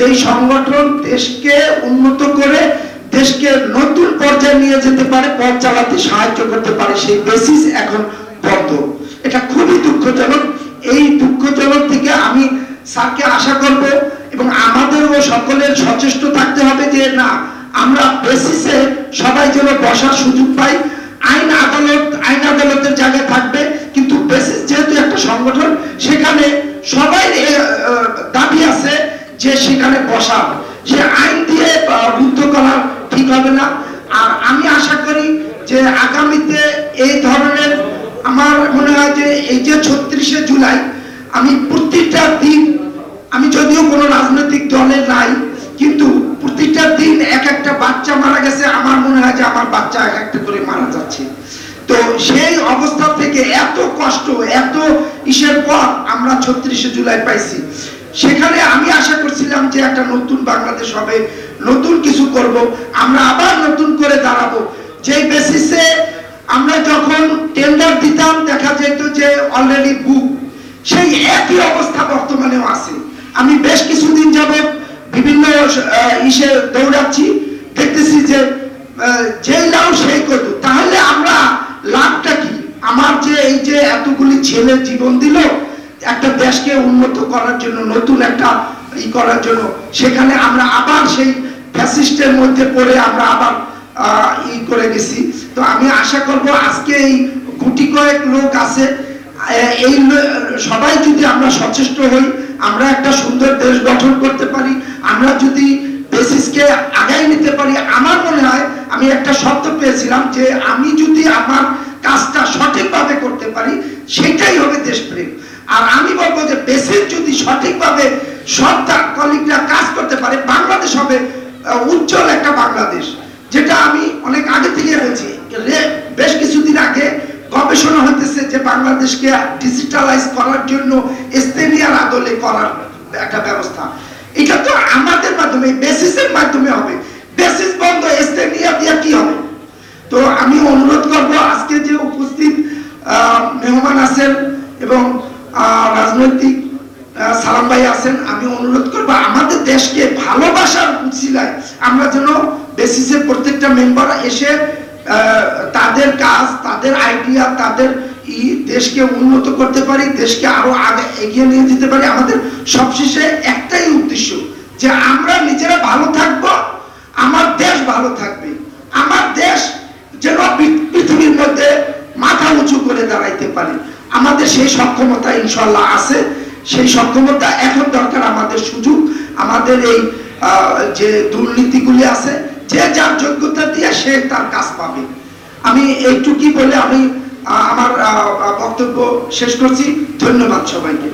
যেই সংগঠন দেশকে উন্নত করে দেশকে নতুন পর্যায়ে নিয়ে যেতে পারে, পথ চালাতে সাহায্য করতে পারে, সেই বেসিস এখন বন্ধ। এটা খুবই দুঃখজনক। এই দুঃখজনক থেকে আমি স্যারকে আশা করব এবং আমাদেরও সকলের সচেষ্ট থাকতে হবে যে না, আমরা বেসিসে সবাই যেন বসার সুযোগ পাই। আইন আদালতের জায়গায় থাকবে, কিন্তু বেসিস যেহেতু একটা সংগঠন, সেখানে সবাই দাবি আছে যে সেখানে বসা, সে আইন দিয়ে রুদ্ধ করা ঠিক হবে না। আর আমি আশা করি যে আগামীতে এই ধরনের, আমার মনে হয় যে এই যে 36শে জুলাই, আমি প্রত্যেকটা দিন, আমি যদিও কোনো রাজনৈতিক দলের নাই, কিন্তু প্রত্যেকটা দিন এক একটা বাচ্চা মারা গেছে, আমার মনে হয় যে আমার বাচ্চা এক একটা করে মারা যাচ্ছে। তো সেই অবস্থা থেকে এত কষ্ট, এত ইসের পর আমরা 36শে জুলাই পাইছি। সেখানে আমি আশা করছিলাম যে একটা নতুন বাংলাদেশ হবে, নতুন কিছু করব, আমরা আবার নতুন করে দাঁড়াবো। যেই বেসিসে আমরা যখন টেন্ডার দিতাম দেখা যেত যে অলরেডি বুক, সেই একই অবস্থা বর্তমানেও আছে। আমি বেশ কিছুদিন যাবত বিভিন্ন ইসে দৌড়াচ্ছি, দেখতেছি যে যেই নাও সেই কত, তাহলে আমরা লাভটা কি? আমার যে এই যে এতগুলি ছেলে জীবন দিল একটা দেশকে উন্নত করার জন্য, নতুন একটা ই করার জন্য, সেখানে আমরা আবার সেই ফ্যাসিস্টের মধ্যে পড়ে আমরা আবার ই করে গেছি। তো আমি আশা করব আজকে এই গুটি কয়েক লোক আছে, এই সবাই যদি আমরা সচেষ্ট হই, আমরা একটা সুন্দর দেশ গঠন করতে পারি। আমরা যদি বেসিসকে আগায় নিতে পারি, আমার মনে হয়, আমি একটা শব্দ পেয়েছিলাম যে আমি যদি আমার কাজটা সঠিকভাবে করতে পারি, সেটাই হবে দেশপ্রেম। আর আমি বলবো যে বেসিস যদি সঠিকভাবে সব কলিগরা কাজ করতে পারে, বাংলাদেশ হবে উজ্জ্বল একটা বাংলাদেশ। যেটা আমি অনেক আগে থেকে বলছি, বেশ কিছুদিন আগে গবেষণা হতেছে যে বাংলাদেশকে ডিজিটালাইজ করার জন্য স্টেনিয়ার আদলে করার একটা ব্যবস্থা। এটা তো আমাদের মাধ্যমে, বেসিসের মাধ্যমে হবে। বেসিস বন্ধ, স্টেনিয়া দিয়ে কি হবে? তো আমি অনুরোধ করব, আজকে যে উপস্থিত মেহমান আছেন এবং রাজনৈতিক সালাম ভাই আছেন, আমি অনুরোধ করব আমাদের দেশকে ভালোবাসার উছিলায় আমরা যেন বেসিসের প্রত্যেকটা মেম্বার এসে তাদের কাজ, তাদের আইডিয়া, তাদের দেশকে উন্নত করতে পারি, দেশকে আরো আগে এগিয়ে নিয়ে যেতে পারি। আমাদের সবশেষে একটাই উদ্দেশ্য যে আমরা নিজেরা ভালো থাকব, আমার দেশ ভালো থাকবে, আমার দেশ যেন পৃথিবীর মধ্যে মাথা উঁচু করে দাঁড়াইতে পারে। আমাদের সেই সক্ষমতা ইনশাল্লাহ আছে। সেই সক্ষমতা এখন দরকার আমাদের সুযোগ। আমাদের এই যে দুর্নীতিগুলি আছে, যে যার যোগ্যতা দিয়ে সে তার কাজ পাবে। আমি এইটুকুই বলে আমি আমার বক্তব্য শেষ করছি। ধন্যবাদ সবাইকে।